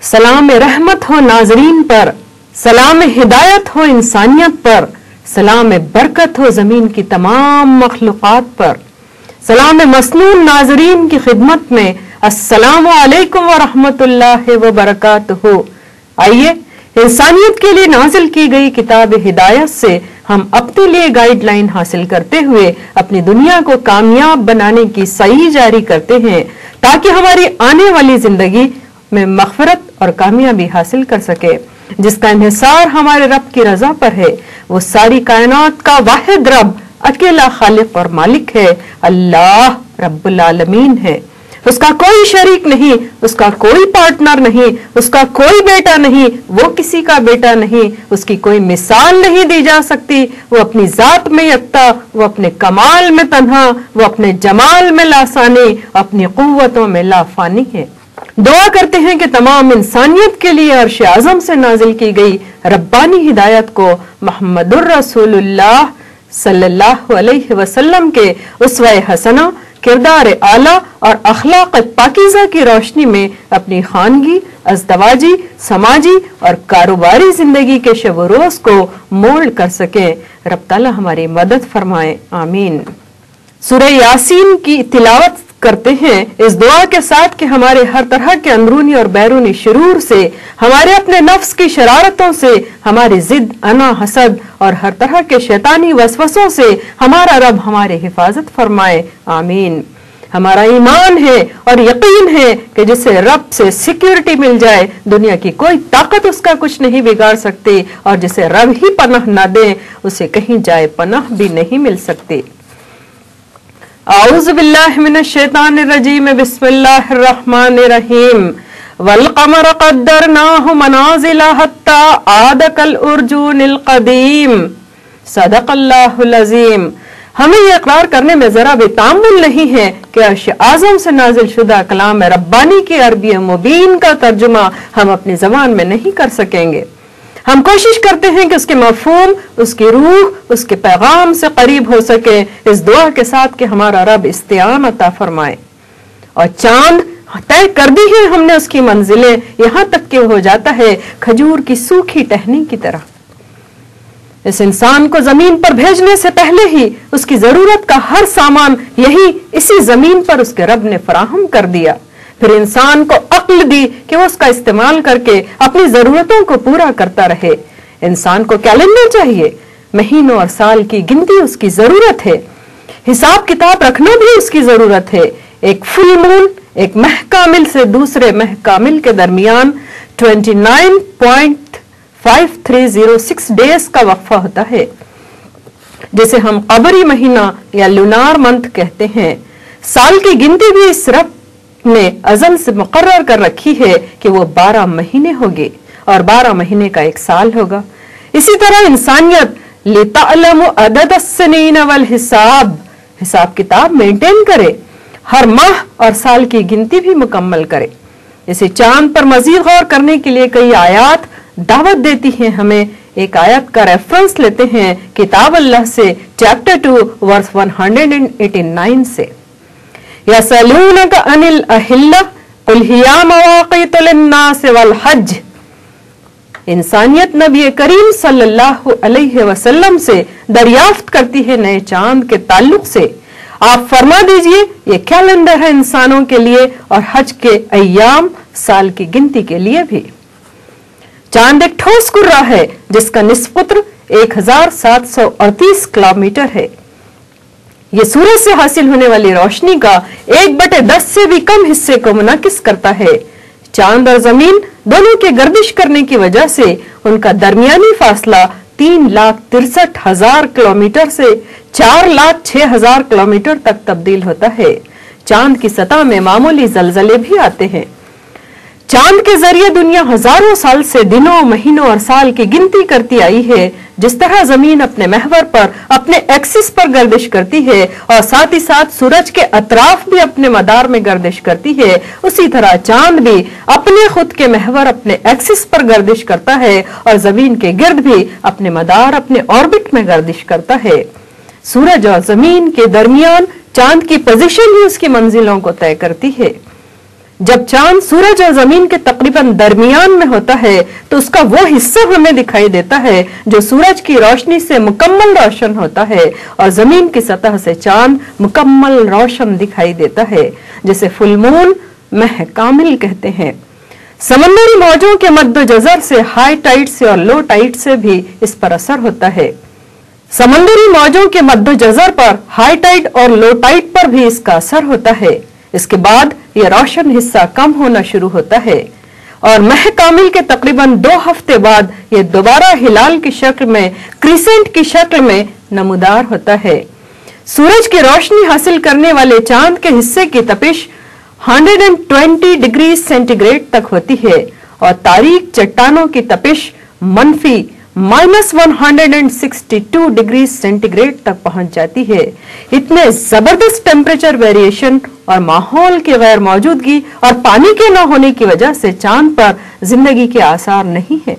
सलाम रहमत हो नाजरीन पर, सलाम हिदायत हो इंसानियत पर, सलाम बरकत हो जमीन की तमाम मखलूक़ात पर, सलाम मसनून नाजरीन की खिदमत में अस्सलामु अलैकुम व रहमतुल्लाहि व बरकातुहू। आइए इंसानियत के लिए नाजिल की गई किताब हिदायत से हम अपने लिए गाइडलाइन हासिल करते हुए अपनी दुनिया को कामयाब बनाने की सही जारी करते हैं, ताकि हमारी आने वाली जिंदगी में मग़फ़िरत और कामयाबी हासिल कर सके, जिसका इन्हिसार हमारे रब की रजा पर है। वो सारी कायनात का वाहिद रब, अकेला खालिक और मालिक है, अल्लाह रब्बुल आलमीन है। उसका कोई शरीक नहीं, उसका कोई पार्टनर नहीं, उसका कोई बेटा नहीं, वो किसी का बेटा नहीं, उसकी कोई मिसाल नहीं दी जा सकती। वो अपनी जात में यक्ता, वो अपने कमाल में तन्हा, वो अपने जमाल में लासानी, अपनी कुव्वतों में लाफानी है। दुआ करते हैं कि तमाम इंसानियत के लिए अर्श आज़म से नाजिल की गई रब्बानी हिदायत को मुहम्मदुर रसूलुल्लाह सल्लल्लाहु अलैहि वसल्लम के उसवा हसना, किरदार आला और अखलाक पाकीज़ा की रोशनी में अपनी खानगी, अज़दवाजी, समाजी और कारोबारी जिंदगी के शब रोज को मोल्ड कर सकें। रब ताला हमारी मदद फरमाए, आमीन। सूरह यासीन की तिलावत करते हैं इस दुआ के साथ कि हमारे हर तरह के अंदरूनी और बैरूनी शुरूर से, हमारे अपने नफ्स की शरारतों से, हमारी जिद, अना, हसद और हर तरह के शैतानी वसवसों से हमारा रब हमारी हिफाजत फरमाए, आमीन। हमारा ईमान है और यकीन है कि जिसे रब से सिक्योरिटी मिल जाए, दुनिया की कोई ताकत उसका कुछ नहीं बिगाड़ सकती, और जिसे रब ही पनाह न दे, उसे कहीं जाए पनाह भी नहीं मिल सकती। औज़ु बिल्लाहि मिनश शैतानिर रजीम, बिस्मिल्लाहिर रहमानिर रहीम। वल क़मर क़द्दरनाहु मनाज़िला हत्ता आद कल उर्जूनिल क़दीम। सदक़ल्लाहुल अज़ीम। हमें ये इक़रार करने में जरा भी तामुल नहीं है कि अर्श आज़म से नाजिल शुदा कलाम रब्बानी की अरबी मुबीन का तर्जुमा हम अपनी ज़बान में नहीं कर सकेंगे। हम कोशिश करते हैं कि उसके मफ़हूम, उसकी रूह, उसके पैगाम से करीब हो सके, इस दुआ के साथ कि हमारा रब इस्तिआन अता फरमाए। और चांद तय कर दी है हमने उसकी मंजिलें, यहाँ तक कि हो जाता है खजूर की सूखी टहनी की तरह। इस इंसान को जमीन पर भेजने से पहले ही उसकी जरूरत का हर सामान यही इसी जमीन पर उसके रब ने फराहम कर दिया। फिर इंसान को अक्ल दी कि वो उसका इस्तेमाल करके अपनी जरूरतों को पूरा करता रहे। इंसान को कैलेंडर चाहिए, महीनों और साल की गिनती उसकी जरूरत है, हिसाब किताब रखना भी उसकी जरूरत है। एक फुल मून एक माह कामिल से दूसरे माह कामिल के दरमियान 29.5306 डेज का वक्फा होता है, जिसे हम कबरी महीना या लूनार मंथ कहते हैं। साल की गिनती भी इस रब ने अज़ल से मुकर्रर कर रखी है कि वो 12 महीने होंगे और 12 महीने का एक साल होगा। इसी तरह इंसानियत लितअलमु अदद अस्सनीन वल हिसाब, हिसाब किताब मेंटेन करे, हर माह और साल की गिनती भी मुकम्मल करे। इसे चांद पर मजीद गौर करने के लिए कई आयात दावत देती हैं हमें। एक आयत का रेफरेंस लेते हैं किताब अल्लाह से, चैप्टर 2 वर्स 189 से। यसअलूनका अनिल अहिल्ला कुल हिया मवाक़ीतु लिन्नास वल हज। इंसानियत नबी करीम सल्लल्लाहु अलैहि वसल्लम से दरियाफ्त करती है नए चांद के ताल्लुक से, आप फरमा दीजिए ये कैलेंडर है इंसानों के लिए और हज के अय्याम साल की गिनती के लिए भी। चांद एक ठोस कुर्रा है जिसका निस्पुत्र 1738 किलोमीटर है। ये सूरज से हासिल होने वाली रोशनी का 1/10 से भी कम हिस्से को मुनाकिस करता है। चांद और जमीन दोनों के गर्दिश करने की वजह से उनका दरमियानी फासला 3,63,000 किलोमीटर से 4,06,000 किलोमीटर तक तब्दील होता है। चांद की सतह में मामूली जलजले भी आते हैं। चांद के जरिए दुनिया हजारों साल से दिनों, महीनों और साल की गिनती करती आई है। जिस तरह जमीन अपने महवर पर, अपने एक्सिस पर गर्दिश करती है और साथ ही साथ सूरज के अतराफ भी अपने मदार में गर्दिश करती है, उसी तरह चांद भी अपने खुद के महवर, अपने एक्सिस पर गर्दिश करता है और जमीन के गिर्द भी अपने मदार, अपने ऑर्बिट में गर्दिश करता है। सूरज और जमीन के दरमियान चांद की पोजीशन ही उसकी मंजिलों को तय करती है। जब चांद सूरज और जमीन के तकरीबन दरमियान में होता है तो उसका वो हिस्सा हमें दिखाई देता है जो सूरज की रोशनी से मुकम्मल रोशन होता है और जमीन की सतह से चांद मुकम्मल रोशन दिखाई देता है, जिसे फुल मून मह कामिल कहते हैं। समंदरी मौजों के मद्दोजर से हाई टाइड से और लो टाइड से भी इस पर असर होता है। समंदरी मौजों के मद्दोजर पर हाई टाइड और लो टाइड पर भी इसका असर होता है। इसके बाद यह रोशन हिस्सा कम होना शुरू होता है और मह कामिल के तकरीबन 2 हफ्ते बाद यह दोबारा हिलाल की शक्ल में, क्रिसेंट की शक्ल में नमूदार होता है। सूरज की रोशनी हासिल करने वाले चांद के हिस्से की तपिश 120 डिग्री सेंटीग्रेड तक होती है और तारीक चट्टानों की तपिश मनफी -162 डिग्री सेंटीग्रेड तक पहुंच जाती है। इतने जबरदस्त टेम्परेचर वेरिएशन और माहौल की गैर मौजूदगी और पानी के न होने की वजह से चांद पर जिंदगी के आसार नहीं है।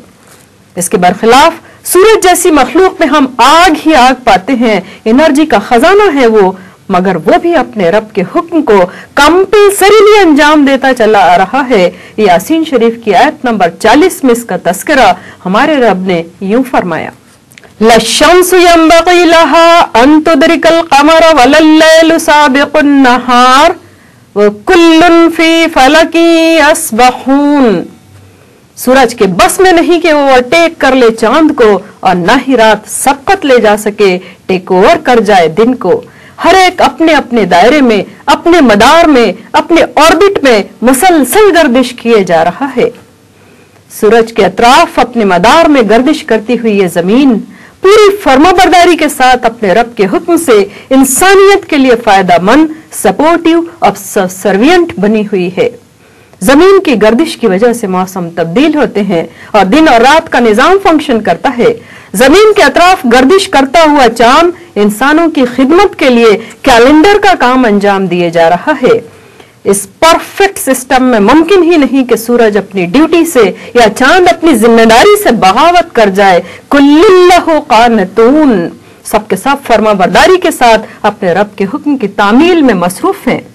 इसके बरखिलाफ सूरज जैसी मखलूक में हम आग ही आग पाते हैं, एनर्जी का खजाना है वो, मगर वो भी अपने रब के हुक्म को कंपल्सरीली अंजाम देता चला आ रहा है। यासीन शरीफ की आयत नंबर 40 में इसका तस्करा हमारे रब ने यूं फरमाया, लश्शम्सु यंबगी लहा अन तुदरिकल कमर वलल्लैलु साबिकुन नहार व कुल्लुन फी फलकी अस्बहून। सूरज के बस में नहीं कि वो ओवरटेक कर ले चांद को और न ही रात सबकत ले जा सके, टेक ओवर कर जाए दिन को। हर एक अपने अपने दायरे में, अपने मदार में, अपने ऑर्बिट में मुसलसल गर्दिश किए जा रहा है। सूरज के अतराफ अपने मदार में गर्दिश करती हुई ये जमीन पूरी फर्माबरदारी के साथ अपने रब के हुक्म से इंसानियत के लिए फायदामंद, सपोर्टिव और सर्वियंट बनी हुई है। जमीन की गर्दिश की वजह से मौसम तब्दील होते हैं और दिन और रात का निजाम फंक्शन करता है। जमीन के अतराफ गर्दिश करता हुआ चांद इंसानों की खिदमत के लिए कैलेंडर का काम अंजाम दिए जा रहा है। इस परफेक्ट सिस्टम में मुमकिन ही नहीं कि सूरज अपनी ड्यूटी से या चांद अपनी जिम्मेदारी से बगावत कर जाए। कुल्लुल्लाहु कानतून, सबके सब फर्माबरदारी के साथ अपने रब के हुक्म की तामील में मसरूफ हैं।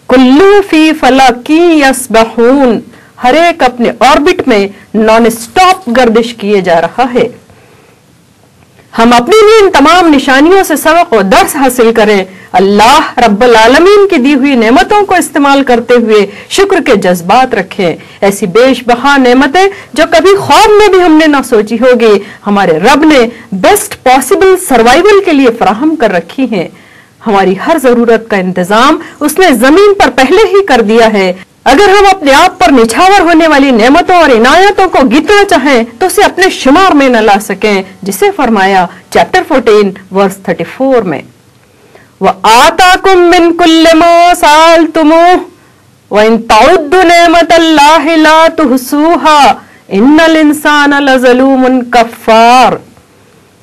कुल्लु फी फलकी यस्बहून, हर एक अपने ऑर्बिट में नॉन स्टॉप गर्दिश किए जा रहा है। हम अपने लिए इन तमाम निशानियों से सबक और दर्स हासिल करें। अल्लाह रब्बुल आलमीन की दी हुई नेमतों को इस्तेमाल करते हुए शुक्र के जज्बात रखें। ऐसी बेशबहा नेमतें जो कभी ख्वाब में भी हमने ना सोची होगी, हमारे रब ने बेस्ट पॉसिबल सर्वाइवल के लिए फराहम कर रखी हैं। हमारी हर जरूरत का इंतजाम उसने जमीन पर पहले ही कर दिया है। अगर हम अपने आप पर निछावर होने वाली नेमतों और इनायतों को गिनना चाहें तो उसे अपने शुमार में न ला सकें, जिसे फरमाया चैप्टर 14 वर्स 34 में, व आताकुम मिन कुल्लि मा सालतुमूह व इन तउद्दु नेमतल्लाहि ला तुहसूहा इन्नल इंसाना लज़लूमुन कफ़्फ़ार।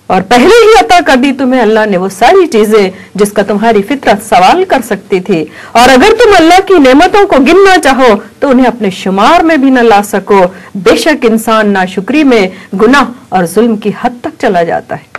और पहले ही अता कर दी तुम्हें अल्लाह ने वो सारी चीजें जिसका तुम्हारी फितरत सवाल कर सकती थी, और अगर तुम अल्लाह की नेमतों को गिनना चाहो तो उन्हें अपने शुमार में भी न ला सको। बेशक इंसान नाशुक्री में, गुनाह और जुल्म की हद तक चला जाता है।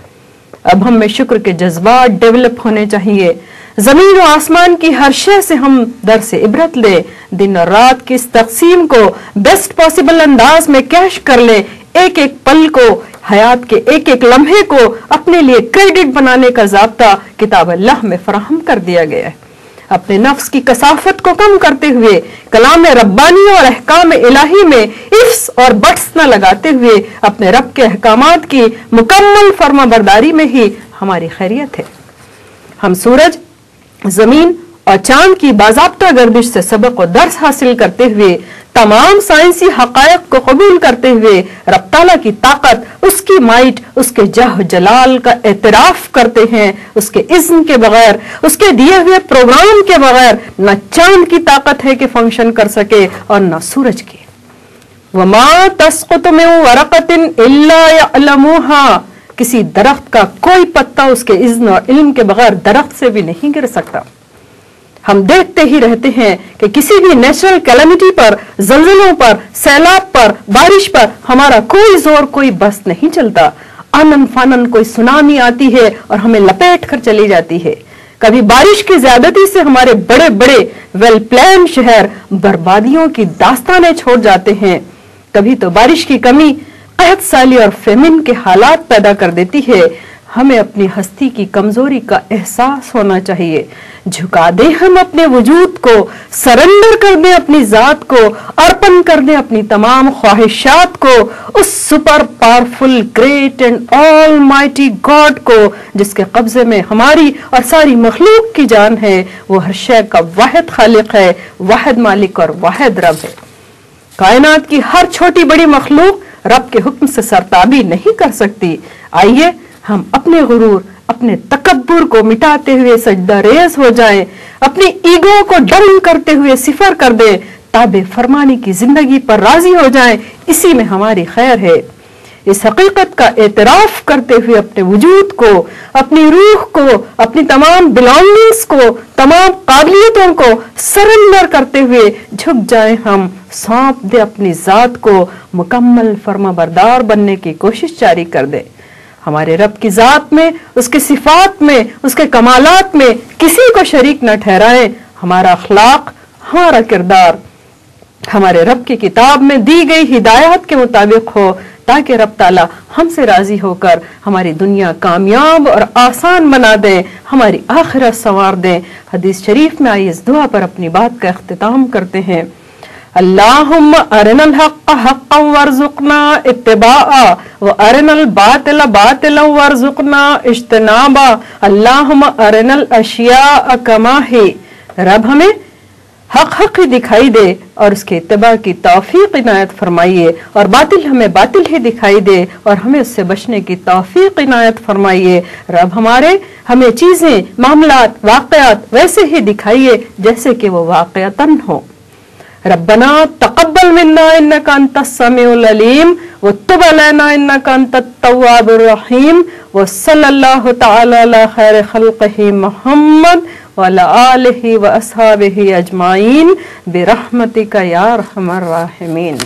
अब हम में शुक्र के जज्बात डेवलप होने चाहिए। जमीन और आसमान की हर शय से हम दर से इबरत ले, दिन और रात की इस तकसीम को बेस्ट पॉसिबल अंदाज में कैश कर ले। एक एक पल को, हयात के एक एक लम्हे को अपने लिए क्रेडिट बनाने का ज़ाब्ता किताब अल्लाह में फराहम कर दिया गया है। अपने नफ्स की कसाफत को कम करते हुए कलाम रब्बानी और अहकाम इलाही में इफ्स और बट्स न लगाते हुए अपने रब के अहकामात की मुकम्मल फर्माबरदारी में ही हमारी खैरियत है। हम सूरज, जमीन और चांद की बाज़ाब्ता गर्दिश से सबक और दर्स हासिल करते हुए, तमाम साइंसी हकायक को कबूल करते हुए रब ताला की ताकत, उसकी माइट, उसके जह जलाल का एतराफ करते हैं। उसके इज़्न के बगैर, उसके दिए हुए प्रोग्राम के बगैर न चांद की ताकत है कि फंक्शन कर सके और न सूरज की। वमा तस्कुतु मिन वरक़तिन इल्ला यअलमुहा, किसी दरख्त का कोई पत्ता उसके इज़्न और इल्म के बगैर दरख्त से भी नहीं गिर सकता। हम देखते ही रहते हैं कि किसी भी नेचुरल कैलेमिटी पर, जल्जलों पर, सैलाब पर, बारिश पर हमारा कोई जोर, कोई बस नहीं चलता। आनन फानन कोई सुनामी आती है और हमें लपेट कर चली जाती है। کبھی بارش کی زیادتی سے ہمارے بڑے بڑے ویل پلان شہر بربادیوں کی داستانیں چھوڑ جاتے ہیں، کبھی تو بارش کی کمی قحط سالی اور فیمن کے حالات پیدا کر دیتی ہے۔ ہمیں اپنی ہستی کی کمزوری کا احساس ہونا چاہیے، جھکا دیں ہم اپنے وجود کو، سرنڈر کر دیں اپنی ذات کو، ارپن کر دیں اپنی تمام خواہشات کو اس super powerful great and almighty God کو جس کے قبضے میں ہماری اور ساری مخلوق کی جان ہے۔ وہ ہر شے کا واحد خالق ہے، واحد مالک اور واحد رب ہے۔ کائنات کی ہر چھوٹی بڑی مخلوق رب کے حکم سے سرتابی نہیں کر سکتی۔ آئیے ہم اپنے غرور، اپنے تکبر کو مٹاتے ہوئے سجدہ ریز ہو جائیں، اپنی ایگو کو ڈاؤن کرتے ہوئے صفر کر دیں، تابع فرمانی کی زندگی پر راضی ہو جائیں، اسی میں ہماری خیر ہے۔ اس حقیقت کا اعتراف کرتے ہوئے اپنے وجود کو، اپنی روح کو، اپنی تمام بلانگنگز کو، تمام قابلیتوں کو سرنڈر کرتے ہوئے جھک جائیں، ہم سونپ دیں اپنی ذات کو، مکمل فرما بردار بننے کی کوشش جاری کر دیں۔ ہمارے رب کی ذات میں، اس کے صفات میں، اس کے کمالات میں کسی کو شریک نہ ٹھہرائیں۔ ہمارا اخلاق، ہمارا کردار ہمارے رب کی کتاب میں دی گئی ہدایات کے مطابق ہو، تاکہ رب تعالی ہم سے راضی ہو کر ہماری دنیا کامیاب اور آسان بنا دیں، ہماری آخرت سنوار دیں۔ حدیث شریف میں آئیے اس دعا پر اپنی بات کا اختتام کرتے ہیں۔ اللہم ارنا الحق حقا وارزقنا اتباعا وارنا الباطل باطلا وارزقنا اجتنابا اللہم ارنا الاشیاء کما ہی۔ رب ہمیں حق ہی دکھائی دے اور اس کے اتباع کی توفیق عنایت فرمائیے، اور باطل ہمیں باطل ہی دکھائی دے اور ہمیں اس سے بچنے کی توفیق عنایت فرمائیے۔ رب ہمیں چیزیں، معاملات، واقعات ویسے ہی دکھائیے جیسے کہ وہ واقعتاً ہو۔ ربنا تقبل منا انك انت السميع العليم وتب علينا انك انت التواب الرحيم وصلى الله تعالى على خير خلقه محمد وعلى آله واصحابه اجمعين برحمتك يا ارحم الراحمين۔